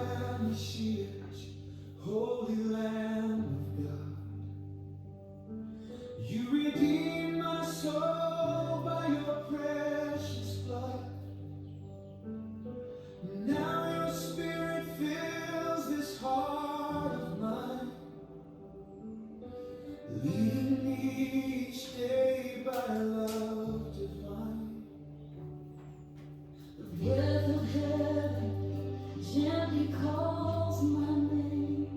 family shields, Holy Lamb of God. You redeemed my soul by your precious blood. Now your spirit fills this heart of mine, leading me each day by love divine. The breath of heaven gently calls my name.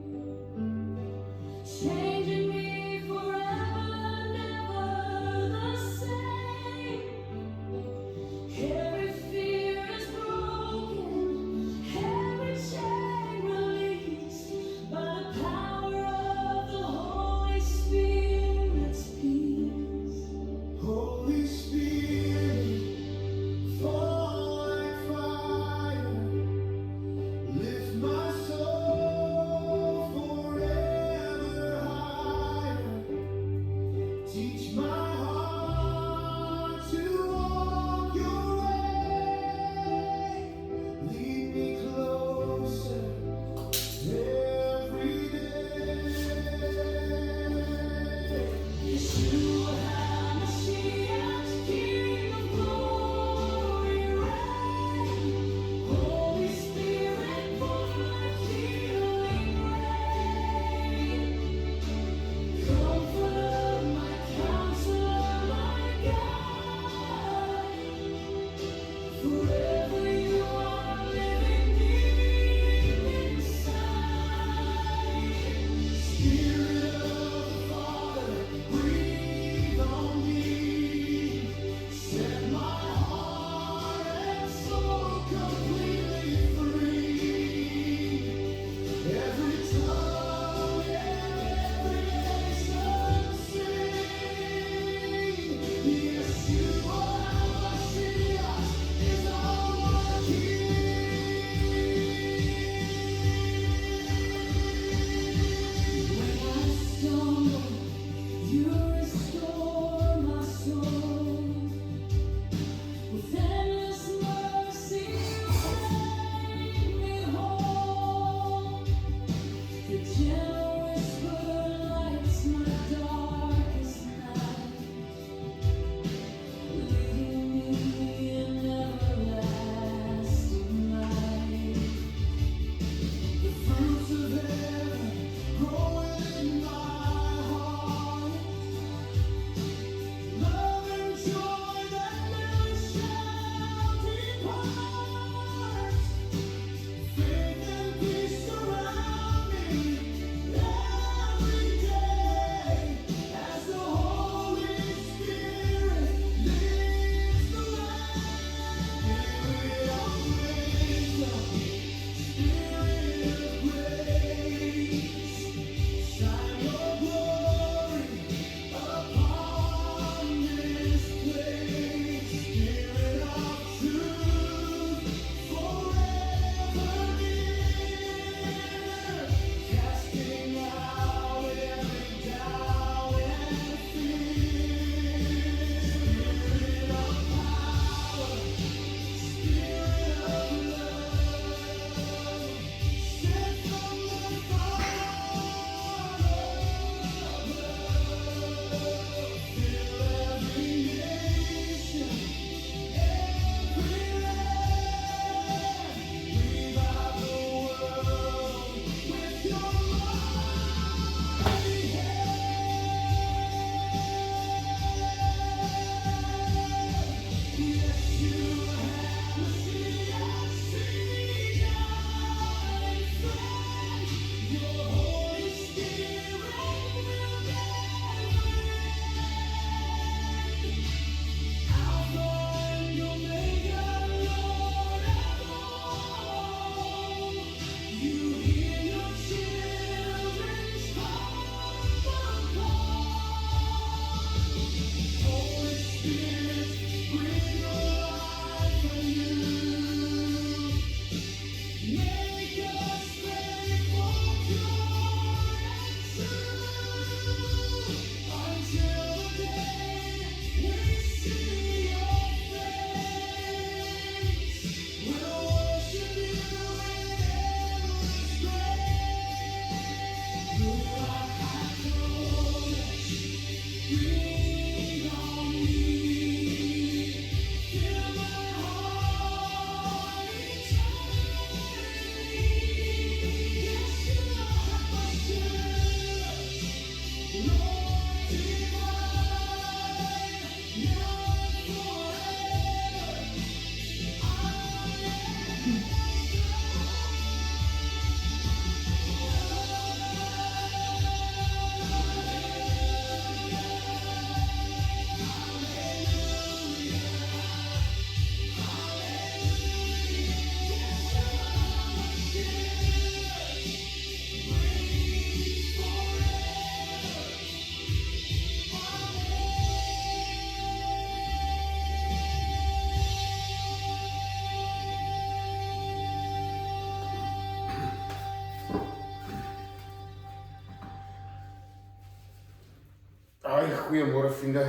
Goeiemôre vriende,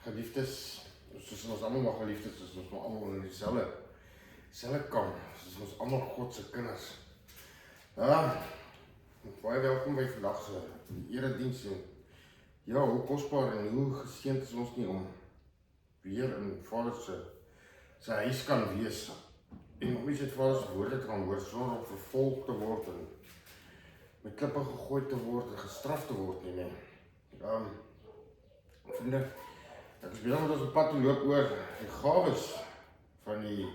geliefdes, soos ons almal maar geliefdes is, ons maar almal in dieselfde kamp, soos ons almal God se kinders. Baie welkom by vandag se erediens en ja, hoe kosbaar en hoe geseënd is ons nie om weer in Vader se huis kan wees en om iets uit Vader se woorde te kan hoor sonder om vervolg te word en met klippe gegooi te word en gestraf te word nie. Vriende, ek is besig met ons op pad te loop oor die gawes van die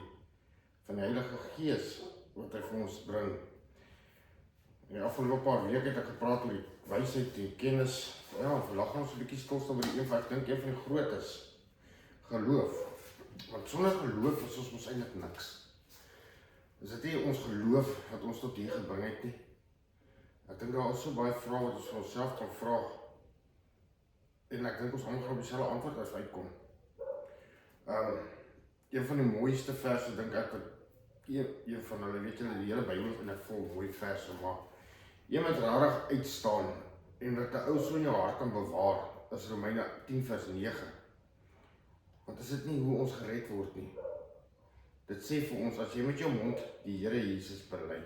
Heilige Gees wat hy vir ons bring. In die afgelope paar weke het ek gepraat oor die wysheid en kennis. Ja, vandag gaan ons 'n bietjie stilstaan by die een wat ek dink een van die grootes, geloof. Want sonder geloof is ons mos eintlik niks. Is dit nie ons geloof wat ons tot hier gebring het nie? Ek dink daar is so baie vrae wat ons vir onsself kan vra. En ek dink ons almal gaan op dieselfde antwoord as uitkom. Een van die mooiste verse dink ek wat een van hulle, weet julle, die hele Bybel in 'n vol mooi verse, maar een wat regtig uitstaan en wat 'n ou so in jou hart kan bewaar, is Romeine 10 vers 9. Want is dit nie hoe ons gered word nie? Dit sê vir ons, as jy met jou mond die Here Jesus bely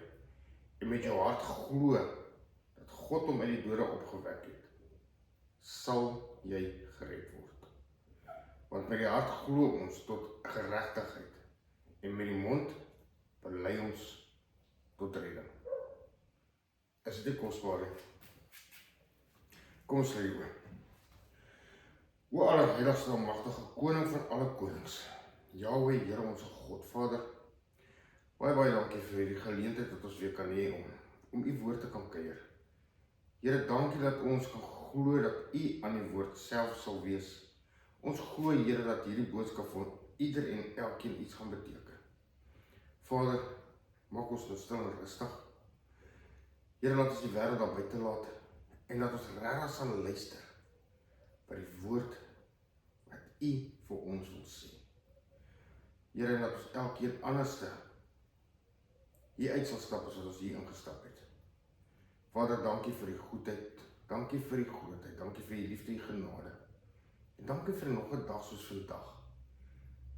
en met jou hart glo dat God hom uit die dode opgewek het, sal jy gered word. Want met die hart glo ons tot geregtigheid en met die mond bely ons tot redding. Is dit kosbaar? Kom ons sluit oor. O allerheiligste en magtige koning van alle konings, Jahweh, Here ons God, Vader, baie dankie vir die geleentheid wat ons weer kan hê om u woord te kan kuier. Here, dankie dat ons kan glo dat u aan die woord self sal wees. Ons glo, Here, dat hierdie boodskap vir ieder en elkeen iets gaan beteken. Vader, maak ons nou stil en rustig. Here, laat ons die wêreld daar buite laat en dat ons regtig sal luister by die woord wat u vir ons wil sê. Here, en dat ons elkeen anderste hier uit sal stap as wat ons hier ingestap het. Vader, dankie vir die goedheid, dankie vir die grootheid, dankie vir die liefde en genade. En dankie vir nog 'n dag soos vandag,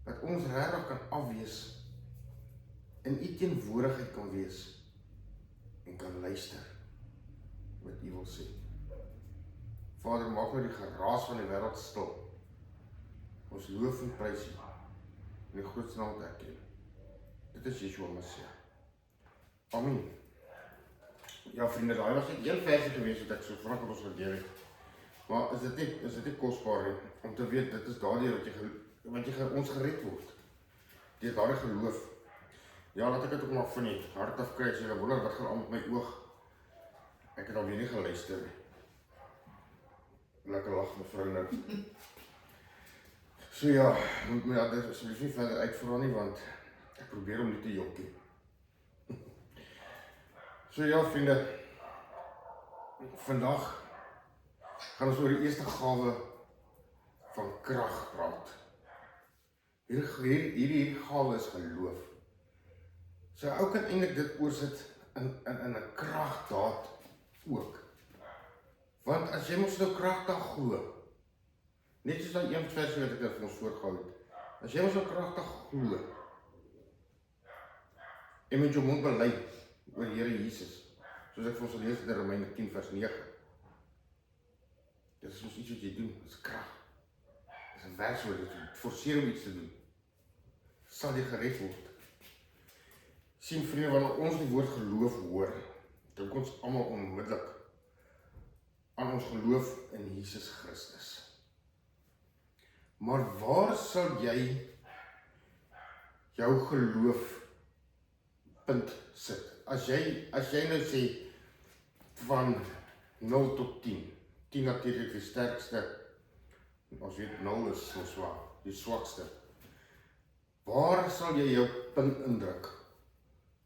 dat ons regtig kan afwees, in u teenwoordigheid kan wees, en kan luister wat u wil sê. Vader, maak nou die geraas van die wêreld stil. Ons loof en prys u, in die grootste naam wat ek ken. Dit is Yeshua Messia. Amen. Ja vriende, daai was net een versie gewees wat ek so vinnig op ons geleer het. Maar is dit nie kosbaar nie, om te weet, dit is daardie wat jy ons gered word. Deur daardie geloof. Ja, laat ek dit ook maar van die hart af kry, as jy wonder wat gaan aan met my oog. Ek het alweer nie geluister nie. Lekker lag mevrou nou. So ja, moet my dat asseblief nie verder uitvra nie, want ek probeer om nie te jokkie. So ja, vriende, vandag gaan ons oor die eerste gawe van krag praat. Hierdie gawe is geloof. So ou kan eintlik dit oorsit in 'n kragdaad ook. Want as jy mos nou kragtig glo, net soos daai een versie wat ek vir ons voorgehou het, as jy mos nou kragtig glo en met jou mond bely oor die Here Jesus, soos ek vir ons lees in Romeine 10 vers 9. Dit is soos iets wat jy doen, dit is krag. Dit is 'n werkswoord, dit forceer om iets te doen. Sal jy gered word. Sien vriende, wanneer ons die woord geloof hoor, dink ons almal onmiddellik aan ons geloof in Jesus Christus. Maar waar sal jy jou geloof punt sit? As jy nou sê van 0 tot 10, 10 natuurlik die sterkste, ons weet 0 is so swak, die swakste. Waar sal jy jou punt indruk?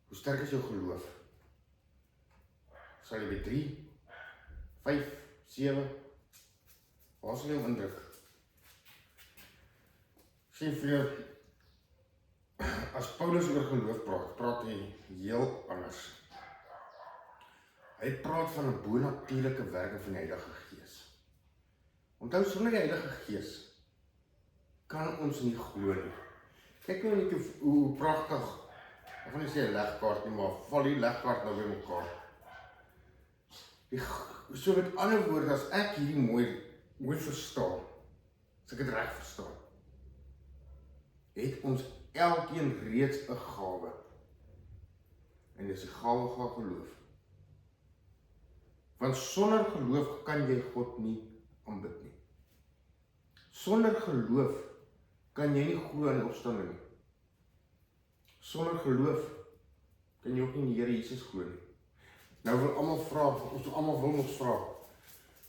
Hoe sterk is jou geloof? Sal jy by 3, 5, 7? Waar sal jy hom indruk? Sien vriende, as Paulus oor geloof praat hy heel anders. Hy praat van 'n bonatuurlike werking van die Heilige Gees. Onthou, sonder die Heilige Gees kan ons nie glo nie. Kyk nou net hoe pragtig, ek wil nie sê 'n legkaart nie, maar val die legkaart nou by mekaar. So met ander woorde, as ek hierdie mooi verstaan, as ek dit reg verstaan, het ons elkeen reeds 'n gawe. En dis die gawe van geloof. Want sonder geloof kan jy God nie aanbid nie. Sonder geloof kan jy nie glo aan die opstanding nie. Sonder geloof kan jy ook nie in die Here Jesus glo nie. Nou wil almal vra, ons almal wil ons vra,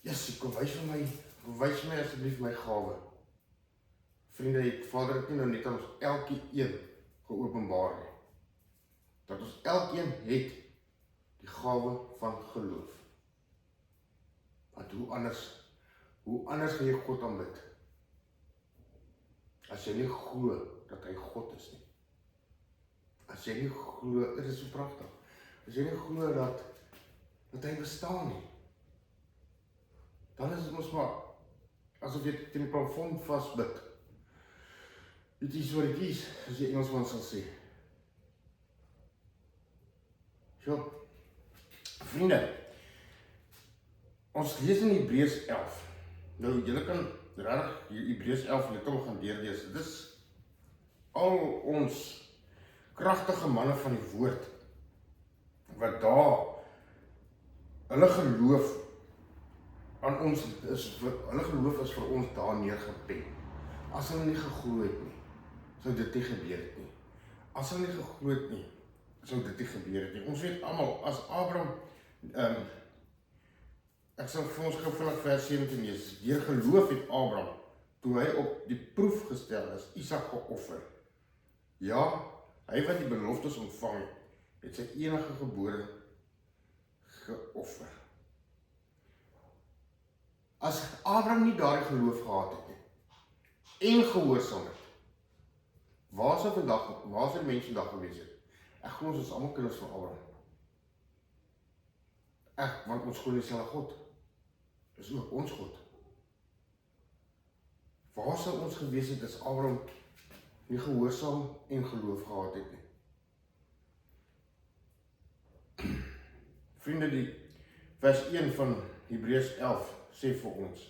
"Jessie, kom wys vir my asseblief my gawe." Vriende, het Vader het nie nou net aan ons elkeen geopenbaar nie. Dat ons elkeen het die gawe van geloof. Want hoe anders gaan jy God aanbid? As jy nie glo dat hy God is nie. As jy nie glo, dit is so pragtig. As jy nie glo dat hy bestaan nie, dan is dit mos maar asof jy teen die plafon vasbid. It is what it is, as die Engelsman sal sê. So, vriende, ons lees in Hebreërs 11. Nou, julle kan regtig Hebreërs 11 heeltemal gaan deurlees. Dit is al ons kragtige manne van die woord, wat daar, hulle geloof aan ons hulle geloof is vir ons daar neergepen. As hulle nie geglo het nie, sou dit nie gebeur het nie. As hulle nie geglo het nie, sou dit nie gebeur het nie. Ons weet almal, as Abraham, ek sal vir ons gou vanaf vers 17 lees. Deur geloof het Abraham, toe hy op die proef gestel is, Isak geoffer. Ja, hy wat die beloftes ontvang het sy enige gebore geoffer. As Abraham nie daardie geloof gehad het nie, en gehoorsaam het, waar sou die mens vandag gewees het? Ek glo ons is almal kinders van Abraham. Want ons glo dieselfde God. Dis ook ons God. Waar sou ons gewees het as Abraham nie gehoorsaam en geloof gehad het nie? Vriende, die vers 1 van Hebreërs 11 sê vir ons,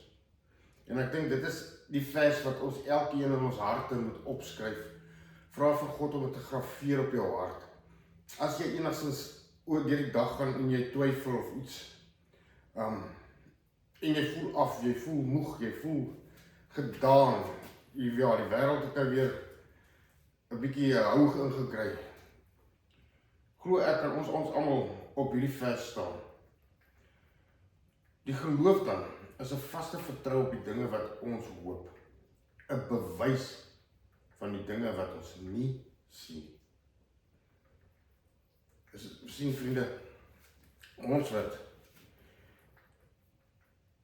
en ek dink dit is die vers wat ons elkeen in ons harte moet opskryf. Vra vir God om dit te graveer op jou hart. As jy enigstens oor die dag gaan en jy twyfel of iets, en jy voel af, jy voel moeg, jy voel gedaan, ja, die wêreld het nou weer 'n bietjie hoog ingekry. Glo ek kan ons almal op hierdie vers staan. Die geloof dan is 'n vaste vertrou op die dinge wat ons hoop. 'n Bewys van die dinge wat ons nie sien. Sien vriende, ons wat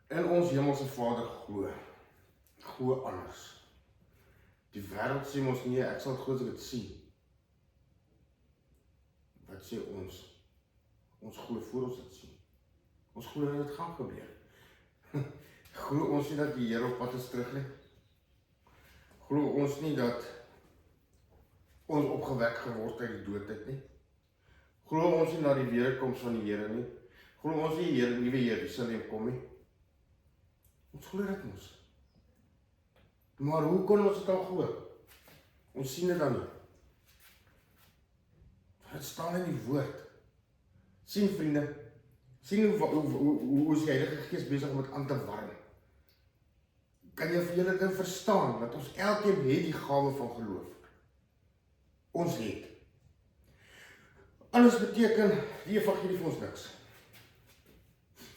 in ons hemelse Vader glo anders. Die wêreld sê ons nie, ek sal glo as ek dit sien. Wat sê ons? Ons glo voor ons dit sien. Ons glo dat dit gaan gebeur. Glo ons nie dat die Here op pad is terug nie? Glo ons nie dat ons opgewek geword uit die dood het nie? Glo ons nie na die wederkoms van die Here nie? Glo ons nie die nuwe Jerusalem kom nie? Ons glo dit mos. Maar hoe kon ons dit dan glo? Ons sien dit dan nie. Dit staan in die woord. Sien vriende, Sien hoe is die Heilige Gees besig om dit aan te warm? Kan jy vir julle dit verstaan, dat ons elkeen het die gawe van geloof? Ons het. Anders beteken die evangelie vir ons niks.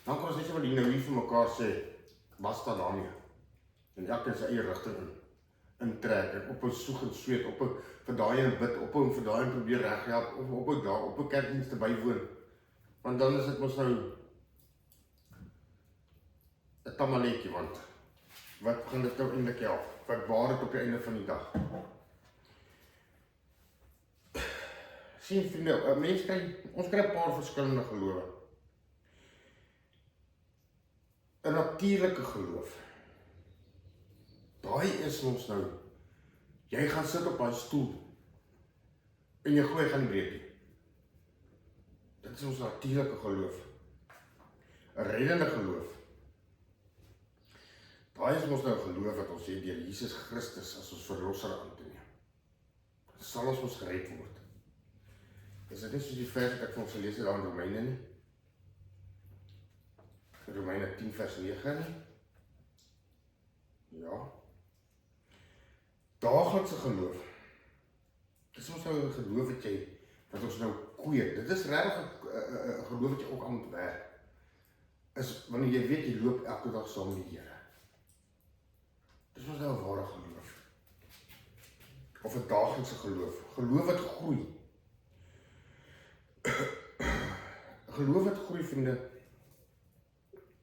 Dan kan ons net so wat die nou hier vir mekaar sê, basta daarmee. En elkeen sy eie rigting intrek, en op 'n soeg en sweet, op 'n vir daai en bid, op 'n vir daai en probeer reghelp, of op 'n kerkdiens te bywoon. Want dan is dit mos nou 'n tamaletjie, want wat gaan dit nou eintlik help? Wat baat dit op die einde van die dag? Sien vriende, ons kry 'n paar verskillende gelowe. 'n Natuurlike geloof. Daai is ons nou. Jy gaan sit op daai stoel en jy gooi gaan nie breek nie. Dit is ons natuurlike geloof. 'n Reddende geloof. Daai is ons nou geloof wat ons het deur Jesus Christus as ons verlosser aan te neem. Sal ons gered word. Is dit nie soos die vers wat ek vir ons gelees het daar in Romeine nie? Romeine 10 vers 9 nie? Ja. Daaglikse geloof. Dit is ons nou 'n geloof wat ons nou kweek. Dit is regtig 'n geloof wat jy ook aan moet werk. Is wanneer jy weet jy loop elke dag saam met die Here. Dit is ons nou 'n ware geloof. Of 'n daaglikse geloof. Geloof wat groei. Geloof wat groei, vriende,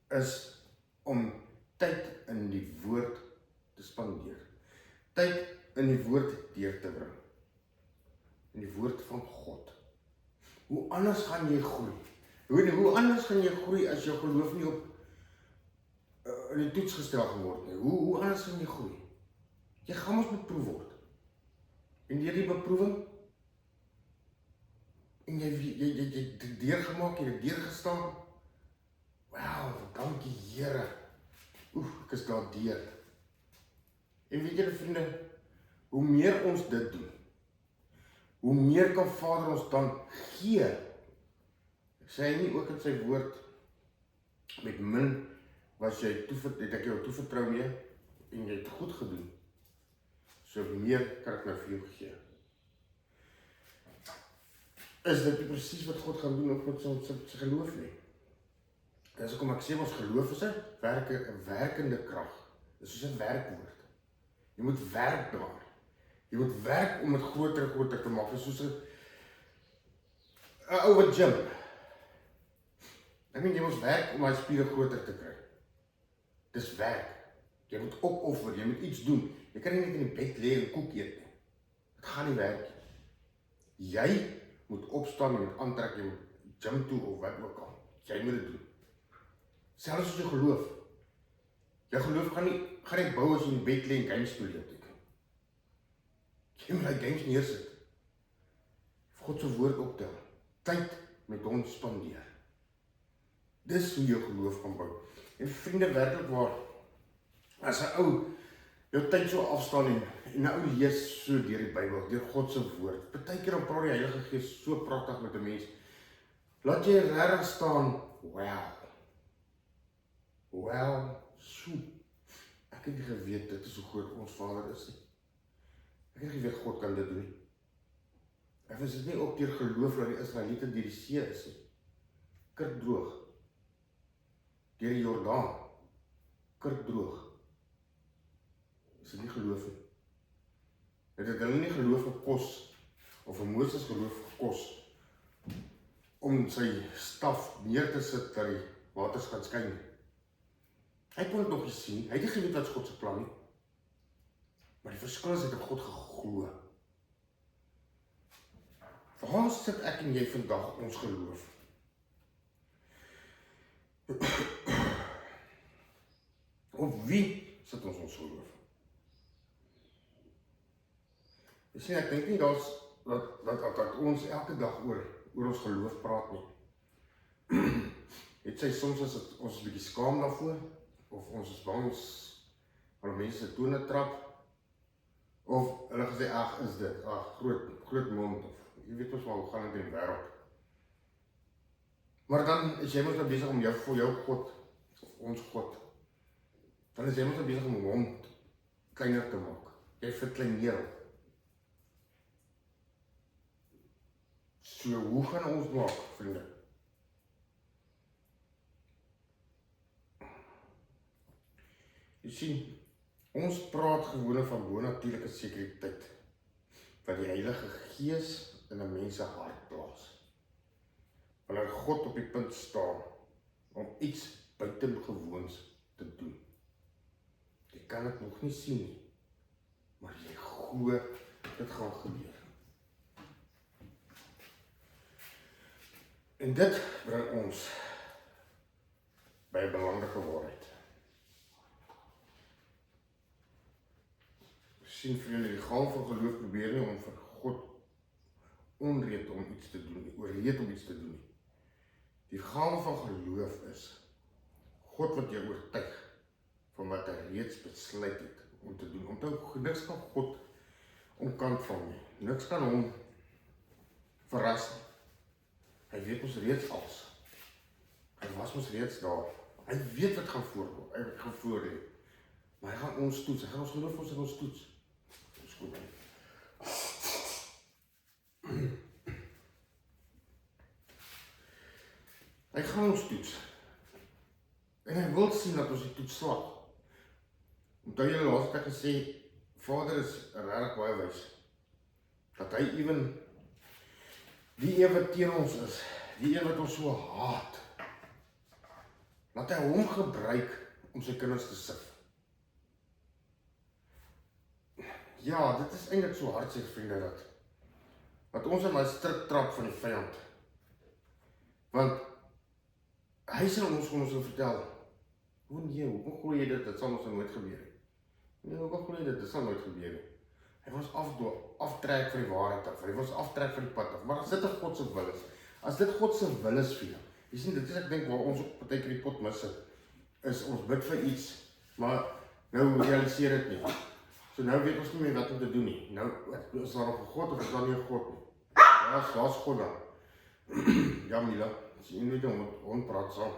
is om tyd in die woord te spandeer. Tyd in die woord deur te bring. In die woord van God. Hoe anders gaan jy groei? Hoe anders gaan jy groei as jou geloof nie op in die toets gestel geword nie? Hoe anders gaan jy groei? Jy gaan mos beproef word. En deur die beproewing en jy het deurgemaak, jy het deurgestaan. Wauw, dankie Here. Ek is daar deur. En weet julle vriende, hoe meer ons dit doen, hoe meer kan Vader ons dan gee. Ek sê nie ook in sy woord, met min was het ek jou toevertrou mee, en jy het goed gedoen. So meer kan ek nou vir jou gee. Is dit presies wat God gaan doen ook met sy geloof nie? Dis hoekom ek sê ons geloof is 'n werkende krag. Dis soos 'n werkwoord. Jy moet werk daaraan. Jy moet werk om dit groter te maak. Dis soos 'n ou wat gym. Ek meen jy moet werk om daai spiere groter te kry. Dis werk. Jy moet opoffer, jy moet iets doen. Jy kan nie net in die bed lê en koek eet nie. Dit gaan nie werk nie. Jy moet opstaan, jy moet aantrek, jy moet gym toe of wat ook al. Jy moet dit doen. Selfs as jy geloof. Jou geloof gaan nie bou as jy in die bed lê en games speel nie. Jy moet die games neersit. God se woord optel. Tyd met hom spandeer. Dis hoe jou geloof kan bou. En vriende, werklik waar, as 'n ou jou tyd so afstaan en 'n ou lees so deur die Bybel, deur God se woord. Partykeer dan praat die Heilige Gees so pragtig met 'n mens. Laat jy regtig staan, wow, sjoe. Ek het nie geweet dit is hoe groot ons Vader is nie. Ek het nie geweet God kan dit doen nie. Ek was dit nie ook deur geloof dat die Israeliete deur die see is nie. Kurkdroog. Deur die Jordaan. Kurkdroog. Is dit nie geloof nie? Het hulle nie geloof gekos, of vir Moses geloof gekos, om sy staf neer te sit dat die waters gaan skyn nie. Hy kon dit nog nie sien, hy het nie geweet wat is God se plan nie. Maar die verskil is, hy het op God geglo. Waar sit ek en jy vandag ons geloof? Op wie sit ons geloof? Jy sien, ek dink nie dat ons elke dag oor ons geloof praat nie. Het sy soms as ons 'n bietjie skaam daarvoor, of ons is bang om mense se tone trap, of hulle gesê, is dit, groot mond, of jy weet ons maar hoe gaan dit in die wêreld. Maar dan is jy mos nou besig om vir jou God, of ons God, dan is jy mos nou besig om hom kleiner te maak. Jy verkleineer hom. So, hoe gaan ons maak, vriende? Jy sien, ons praat gewoonlik van bonatuurlike sekuriteit, wat die Heilige Gees in 'n mens se hart plaas. Wanneer God op die punt staan om iets buitengewoons te doen. Jy kan dit nog nie sien nie, maar jy glo dit gaan gebeur. En dit bring ons by 'n belangrike waarheid. Sien vriende, die gawe van geloof probeer nie om vir God onreed om iets te doen nie, oorreed om iets te doen nie. Die gawe van geloof is God wat jou oortuig van wat hy reeds besluit het om te doen. Onthou, niks kan God omkant van nie. Niks kan hom verras nie. Hy weet ons reeds alles. Hy was ons reeds daar. Hy weet wat gaan voorlê. Maar hy gaan ons toets. Hy gaan ons geloof ons in ons toets. Dis goed. Hy gaan ons toets. En hy wil sien dat ons die toets slaag. Onthou julle laas het ek gesê, Vader is regtig baie wys. Dat hy ewen die een wat teen ons is, die een wat ons so haat, laat hy hom gebruik om sy kinders te sif. Ja, dit is eintlik so hartseer, vriende, dat ons in my strik trap van die vyand. Want hy sal ons vertel, hoekom glo jy dit sal ons nooit gebeur nie? Nee, hoekom glo jy dit sal nooit gebeur nie? Hy was aftrek van die waarheid af, hy was aftrek van die pad af, maar as dit God se wil is, as dit God se wil is vir jou, jy sien, dit is ek dink waar ons op partykeer die pot mis het, is ons bid vir iets, maar nou realiseer dit nie. So nou weet ons nie meer wat om te doen nie. Nou, is daar nog 'n God of is daar nie 'n God nie? Ja, daar's God dan. Ja, Mila, as jy nie met hom praat saam.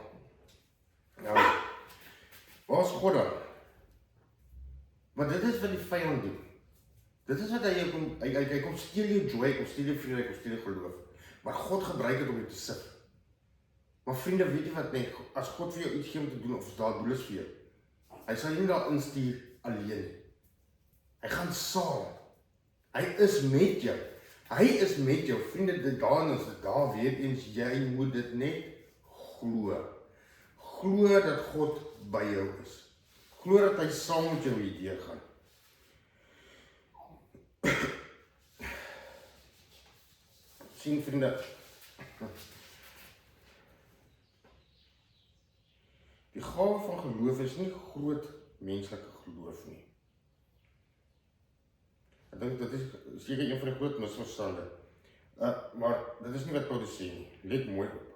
Nou, waar is God dan? Maar dit is wat die vyand doen. Dit is wat hy kom steel jou joy, kom steel jou vrede, kom steel jou geloof. Maar God gebruik dit om jou te sif. Maar vriende, weet jy wat nie, as God vir jou iets gee om te doen, of as daar doel is vir jou, hy sal jou nie daar instuur alleen nie. Hy gaan saam. Hy is met jou. Hy is met jou. Vriende, dit daar weer eens, jy moet dit net glo. Glo dat God by jou is. Glo dat hy saam met jou hierdeur gaan. Sien vriende, die gawe van geloof is nie groot menslike geloof nie. Ek dink dit is seker een van die groot misverstande. Maar dit is nie wat Paulus sê nie. Let mooi op.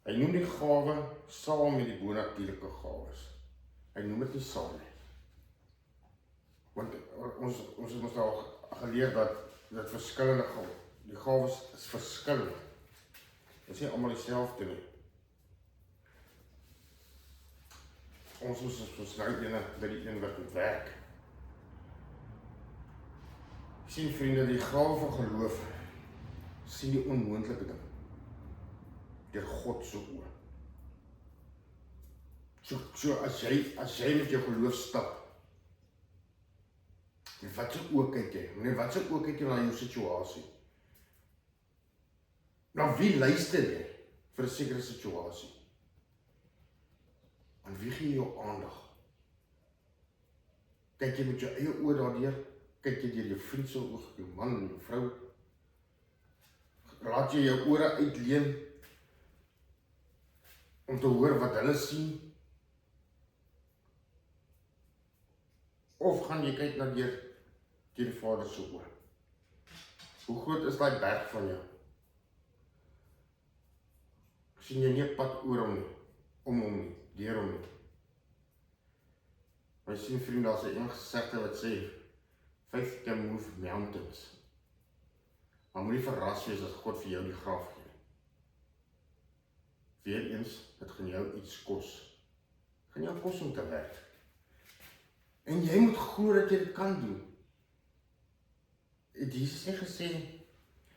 Hy noem die gawe saam met die bonatuurlike gawes. Hy noem dit nie saam nie. Want ons het al geleer dat verskillende gawes, die gawes is verskillend. Dit is nie almal dieselfde nie. Ons is nou die een wat moet werk. Sien vriende, die gawe van geloof sien die onmoontlike ding deur God se oë. So as jy met jou geloof stap, wat se oë kyk jy? Meneer, wat se oë kyk jy na jou situasie? Na wie luister jy vir 'n sekere situasie? Aan wie gee jy jou aandag? Kyk jy met jou eie oë daardeur? Kyk jy deur jou vriend se oog, jou man en jou vrou? Laat jy jou ore uitleen om te hoor wat hulle sien? Of gaan jy kyk na deur die Vader se oë? Hoe groot is daai berg van jou? Sien jy nie 'n pad oor hom nie, om hom nie, deur hom nie? My sien vriende, daar's 'n gesegde wat sê, faith can move mountains. Maar moenie verras wees as God vir jou die graaf gee. weer eens, dit gaan jou iets kos. Dit gaan jou kos om te werk. En jy moet glo dat jy dit kan doen. Het Jesus nie gesê,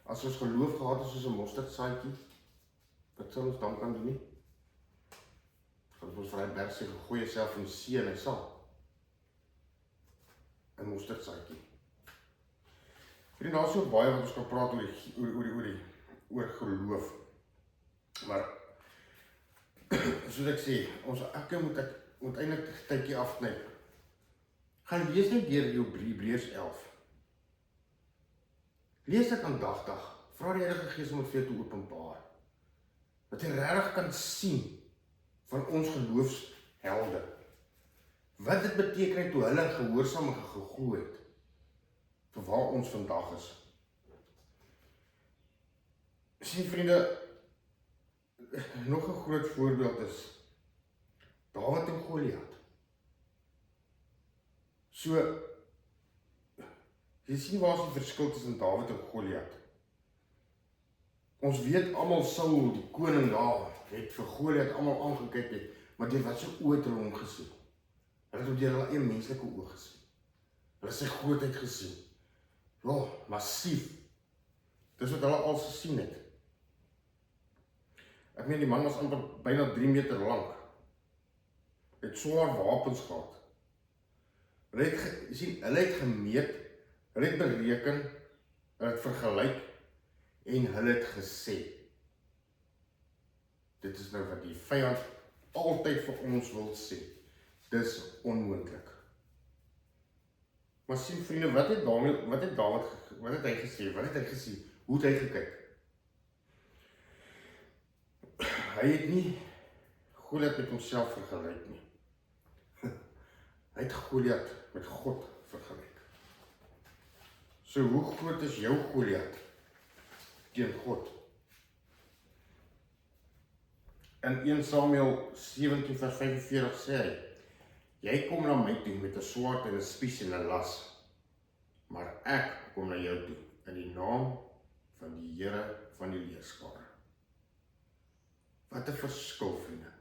as ons geloof gehad het soos 'n mosterdsaadjie, wat sal ons dan kan doen nie? Gaan ons vir hy berg sê, gooi jouself in die see en hy sal. 'n mosterdsaadjie. Vriende, daar is so baie wat ons kan praat oor geloof. Maar, soos ek sê, ons elke moet eintlik 'n tydjie afknyp. Gaan lees net deur jou Hebreërs 11. Lees dit aandagtig. Vra die Heilige Gees om dit vir jou te openbaar. Dat jy regtig kan sien van ons geloofshelde. Wat dit beteken toe hulle gehoorsaam en geglo het vir waar ons vandag is. Sien vriende, nog 'n groot voorbeeld is Dawid en Goliat. So, jy sien waar is die verskil tussen Dawid en Goliat. Ons weet almal Saul, die koning daar, het vir Goliat almal aangekyk het, maar deur wat se oë het hulle hom gesien? Hulle het deur hulle eie menslike oë gesien. Hulle het sy grootheid gesien. Ja, massief. Dis wat hulle al gesien het. Ek meen die man was amper byna 3 meter lank. Het swaar wapens gehad. Hulle het gemeet, hulle het bereken, hulle het vergelyk en hulle het gesê. Dit is nou wat die vyand altyd vir ons wil sê. Dis onmoontlik. Maar sien vriende, wat het hy gesê? Wat het hy gesê? Hoe het hy gekyk? Hy het nie Goliat met homself vergelyk nie. Hy het Goliat met God vergelyk. So hoe groot is jou Goliat teen God? In 1 Samuel 17 vers 45 sê hy, jy kom na my toe met 'n swaard en 'n spies en 'n las, maar ek kom na jou toe in die naam van die Here van die leerskare. Wat 'n verskil, vriende.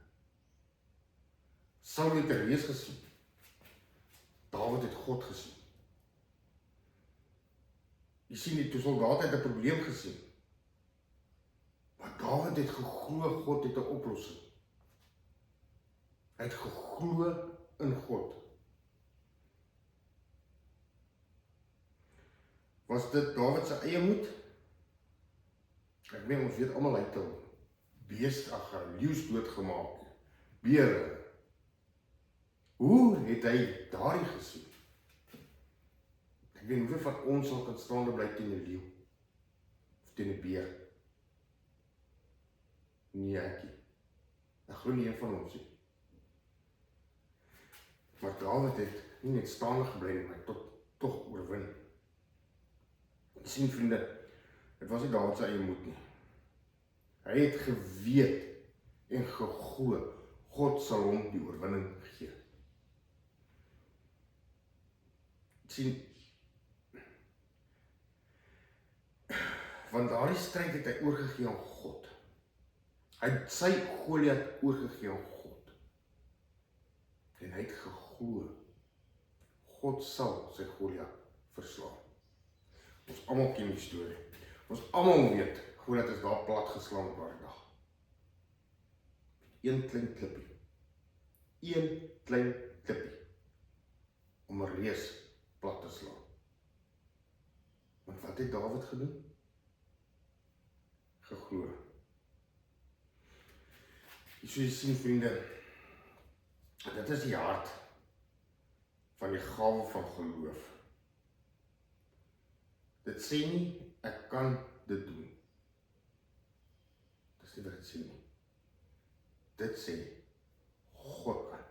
Saul het 'n reus gesien. Dawid het God gesien. Jy sien die soldate het 'n probleem gesien. Maar Dawid het geglo God het 'n oplossing. Hy het geglo in God. Was dit Dawid se eie moed? Ek meen, ons weet almal hy het 'n leeu's doodgemaak. Beere. Hoe het hy daardie gesien? Ek weet hoeveel van ons sal kan staande bly teen 'n leeu of teen 'n beer. Nee, ek nie. Ek glo nie een van ons nie. Maar Dawid het nie net staande gebly nie, maar tog oorwin. Sien vriende, dit was nie Dawid se eie moed nie. Hy het geweet en geglo, God sal hom die oorwinning gee. Sien, want daardie stryd het hy oorgegee aan God. Hy het sy Goliat oorgegee aan God. En hy het geglo, God sal sy Goliat verslaan. Ons almal ken die storie. Ons almal weet, Goliat is daar plat geslaan op daardie dag. Een klein klippie. Een klein klippie. Om 'n reus plat te slaan. Want wat het Dawid gedoen? Geglo. Soos jy sien vriende, dit is die hart van die gawe van geloof. Dit sê nie, ek kan dit doen. Dis nie wat dit sê nie. Dit sê, God kan.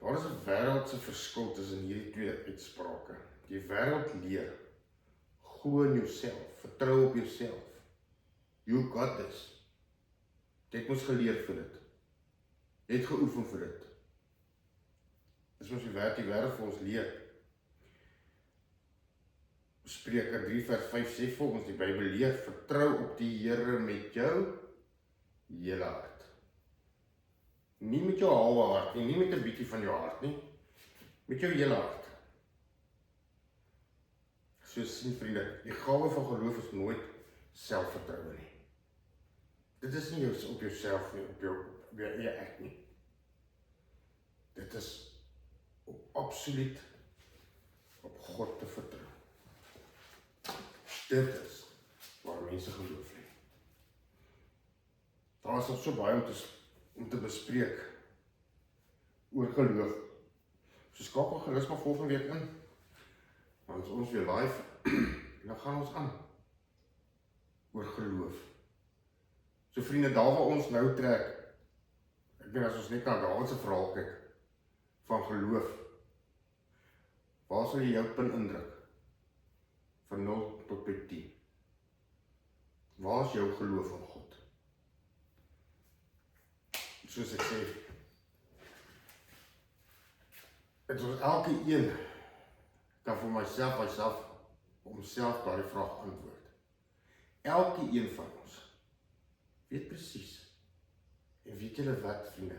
Daar is 'n wêreldse verskil tussen hierdie twee uitsprake. Die wêreld leer, glo in jouself, vertrou op jouself. You got this. Jy het mos geleer vir dit. Jy het geoefen vir dit. Dis mos die wêreld vir ons leer. Spreuke 3 vers 5 sê vir ons, die Bybel leer, vertrou op die Here met jou hele hart. Nie met jou halwe hart nie, nie met 'n bietjie van jou hart nie, met jou hele hart. So sien vriende, die gawe van geloof is nooit selfvertroue nie. Dit is nie op jouself nie, op jou eie ek nie. Dit is absoluut op God te vertrou. Dit is waar mense geloof lê. Daar is nog so baie om te bespreek oor geloof. So skakel gerus maar volgende week in. Dan is ons weer live en dan gaan ons aan oor geloof. So vriende, daar waar ons nou trek, ek weet as ons net na Dawid se verhaal kyk van geloof, waar sal jy jou punt indruk? Van 0 tot by 10. Waar is jou geloof in God? Soos ek sê, het ons elke een kan vir myself homself daardie vraag antwoord. Elke een van ons weet presies. En weet julle wat, vriende?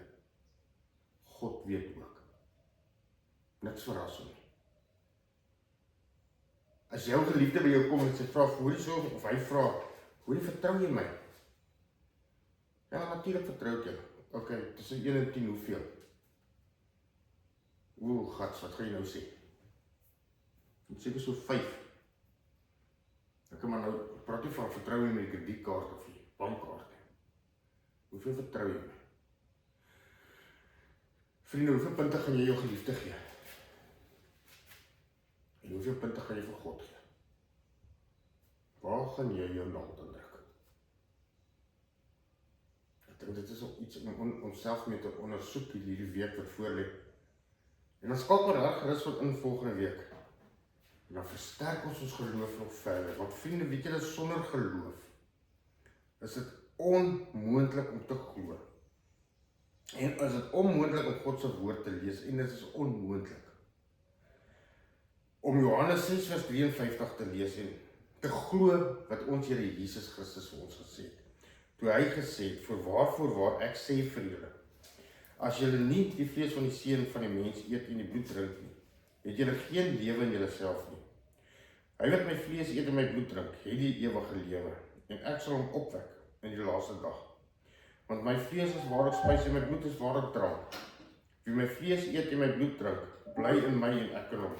God weet ook. Niks verras hom nie. As jou geliefde by jou kom en sy vra, hoorie so, of hy vra, hoorie, vertrou jy my? Ja, natuurlijk vertrou ek jou. Ok, tussen 1 en 10, hoeveel? Gats, wat gaan jy nou sê? Ek sê so 5. Ek kan maar nou, praat nie van vertrou jy met die kredietkaart of die bankkaart. Hoeveel vertrou jy my? Vriende, hoeveel punte gaan jy jou geliefde gee? En hoeveel punte gaan jy vir God gee? Waar gaan jy jou naald indruk? Ek dink dit is ook iets om onsself mee te ondersoek hierdie week wat voor lê. En dan skakel reg gerus wat in volgende week. En dan versterk ons geloof nog verder. Want vriende, weet julle, sonder geloof is dit onmoontlik om te glo. En is dit onmoontlik om God se woord te lees, en dit is onmoontlik om Johannes 6 vers 53 te lees en te glo wat ons Here Jesus Christus vir ons gesê het. Toe hy gesê het, voorwaar ek sê vir julle, as julle nie die vlees van die seun van die mens eet en die bloed drink nie, het julle geen lewe in julleself nie. Hy wat my vlees eet en my bloed drink, het die ewige lewe, en ek sal hom opwek in die laaste dag. Want my vlees is waarlik spys en my bloed is waarlik drank. Wie my vlees eet en my bloed drink, bly in my en ek in hom.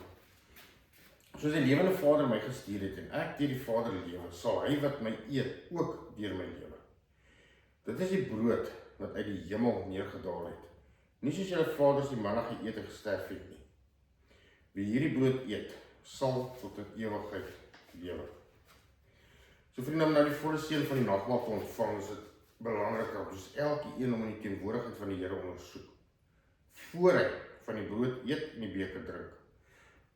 Soos die lewende Vader my gestuur het en ek deur die Vader lewe, sal hy wat my eet ook deur my lewe. Dit is die brood wat uit die hemel neergedaal het. Nie soos julle vaders die manna geëet en gesterf het nie. Wie hierdie brood eet, sal tot in ewigheid lewe. So vriende, om nou die volle seën van die nagmaal te ontvang, is dit belangrik dat ons elke een om in die teenwoordigheid van die Here ondersoek, voor hy van die brood eet en die beker drink,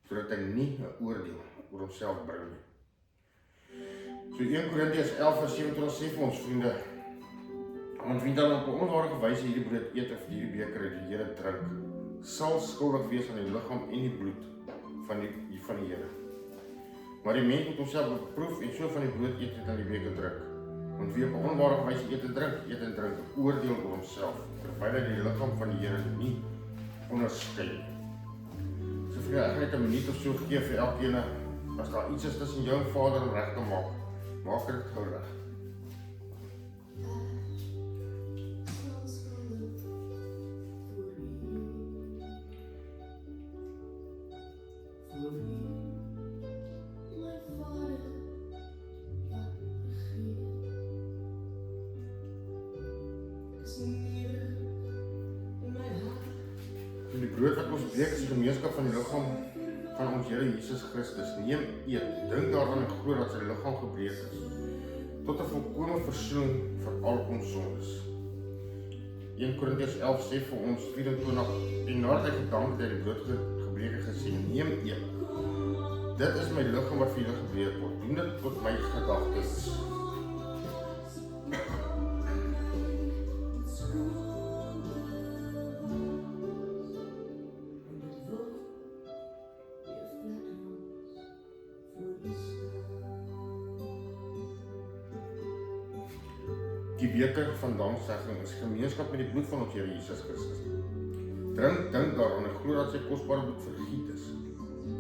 sodat hy nie 'n oordeel oor homself bring nie. So 1 Korintiërs 11 vers 27 sê vir ons, vriende, want wie dan op 'n onwaardige wyse hierdie brood eet of hierdie beker uit die Here drink, sal skuldig wees aan die liggaam en die bloed van die Here. Maar die mens moet homself beproef en so van die brood eet en aan die beker drink. Want wie op 'n onwaardige wyse eet en drink, oordeel oor homself, terwyl hy die liggaam van die Here nie onderskei nie. So vriende, ek gaan net 'n minuut of so gee vir elkeen. As daar iets is tussen jou en Vader om reg te maak, maak dit gou reg. Die brood wat ons breek is die gemeenskap van die liggaam van ons Here Jesus Christus. Neem, eet, drink daarvan en glo dat sy liggaam gebreek is, tot 'n volkome versoening vir al ons sondes. 1 Korintiërs 11 sê vir ons 24, en nadat hy gedank het, die brood gebreek het, gesê, neem, eet. Dit is my liggaam wat vir julle gebreek word. Doen dit tot my gedagtes. Die beker van danksegging is gemeenskap met die bloed van ons Here Jesus Christus. Dink daaraan en glo dat sy kosbare bloed vergiet is,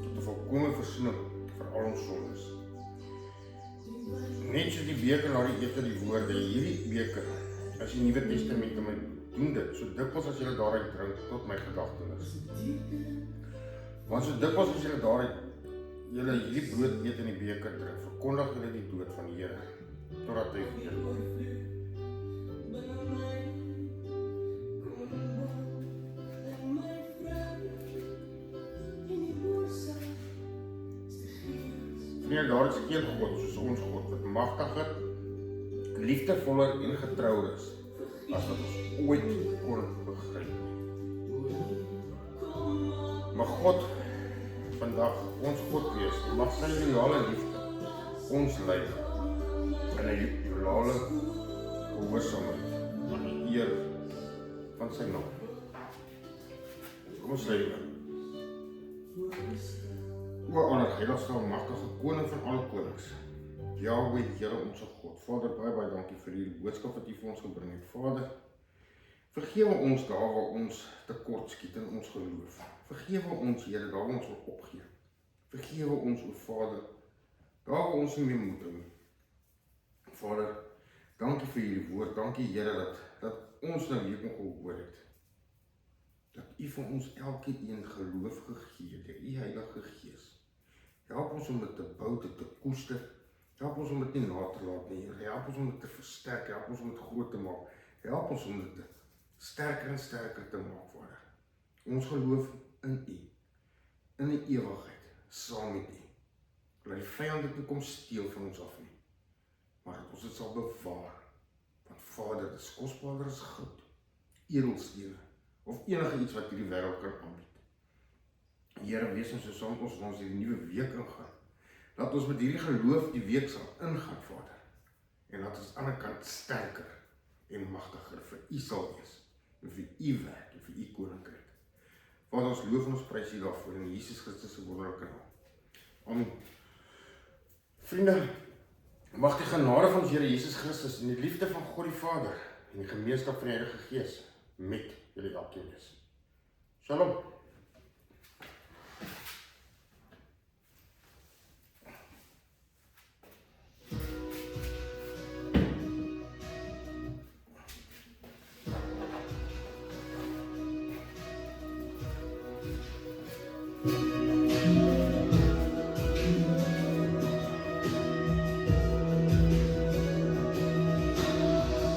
tot 'n volkomme versoening vir al ons sondes. Net soos die beker na die ete die woorde, hierdie beker is die Nuwe Testament en my doen dit, so dikwels as julle daaruit drink, tot my gedagtenis. Want so dikwels as julle daaruit julle hierdie brood eet en die beker drink, verkondig julle die dood van die Here, totdat hy weerkom. Nee, daar is geen God soos ons God, wat magtiger, liefdevoller en getrou is, as wat ons ooit kon begryp. Mag God vandag ons God wees, en mag sy loyale liefde ons lei in 'n loyale gehoorsaamheid aan die eer van sy naam. Kom ons lei. O allerheiligste en magtige koning van alle konings, Jahwe, Here onze God, Vader, baie dankie vir die boodskap wat U vir ons gebring het. Vader, vergewe ons daar waar ons tekort skiet in ons geloof. Vergewe ons, Here, daar waar ons wil opgee. Vergewe ons, o Vader, daar waar ons nie meer moet doen. Vader, dankie vir hierdie woord. Dankie, Here, dat ons nou hier kon gehoor het. Dat U vir ons elkeen geloof gegee het, U Heilige Gees. Help ons om dit te bou, dit te koester. Help ons om dit nie na te laat nie, Here. Help ons om dit te versterk, help ons om dit groot te maak. Help ons om dit sterker en sterker te maak, Vader. Ons geloof in U, in die ewigheid, saam met U. Laat die vyand dit nie kom steel van ons af nie, maar dat ons dit sal bewaar. Want Vader, dit is kosbaarder as goud, edelstene, of enige iets wat hierdie wêreld kan aanbied. Here, wees ons so saam met ons hierdie nuwe week ingaan. Laat ons met hierdie geloof die week sal ingaan, Vader. En laat ons aan die ander kant sterker en magtiger vir U sal wees. En vir U werk en vir U koninkryk. Vader, ons loof en ons prys U daarvoor in Jesus Christus se wonderlike naam. Amen. Vriende, mag die genade van ons Here Jesus Christus en die liefde van God die Vader en die gemeenskap van die Heilige Gees met julle elkeen wees. Shalom.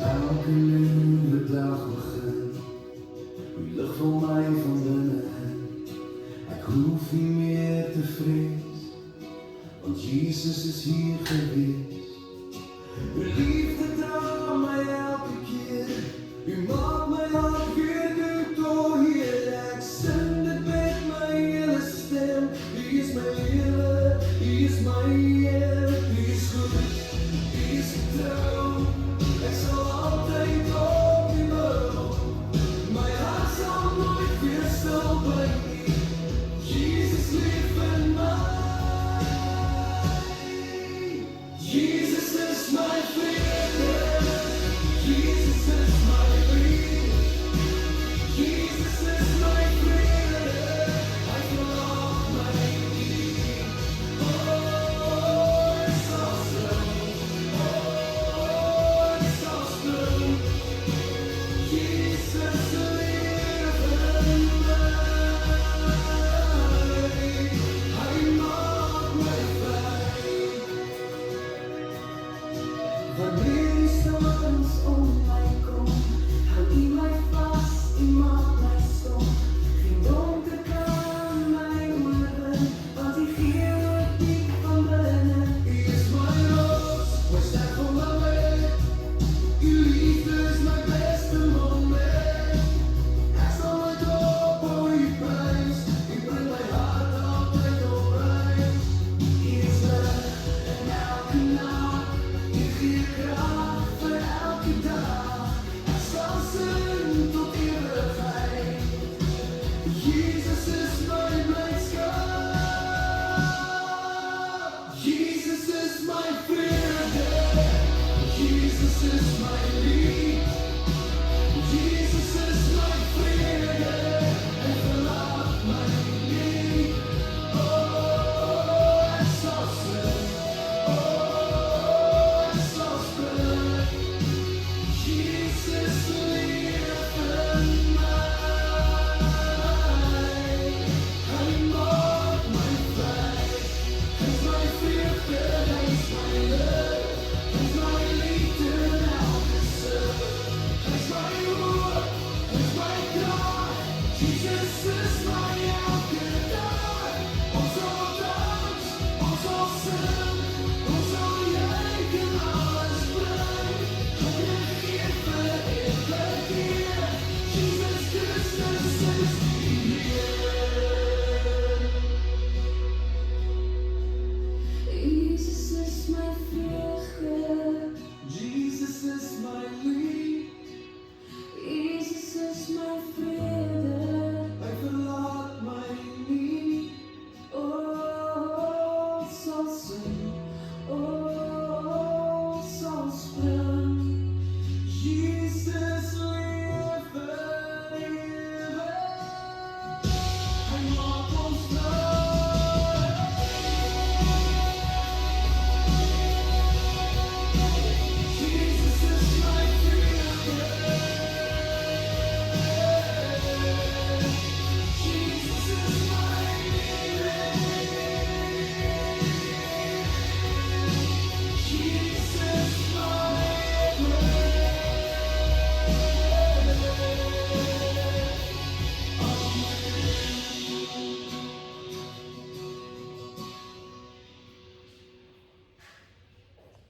Elke nieuwe dag begint, U lig vir my van binne. Ek hoef nie meer te vrees, want Jesus is hier gewees.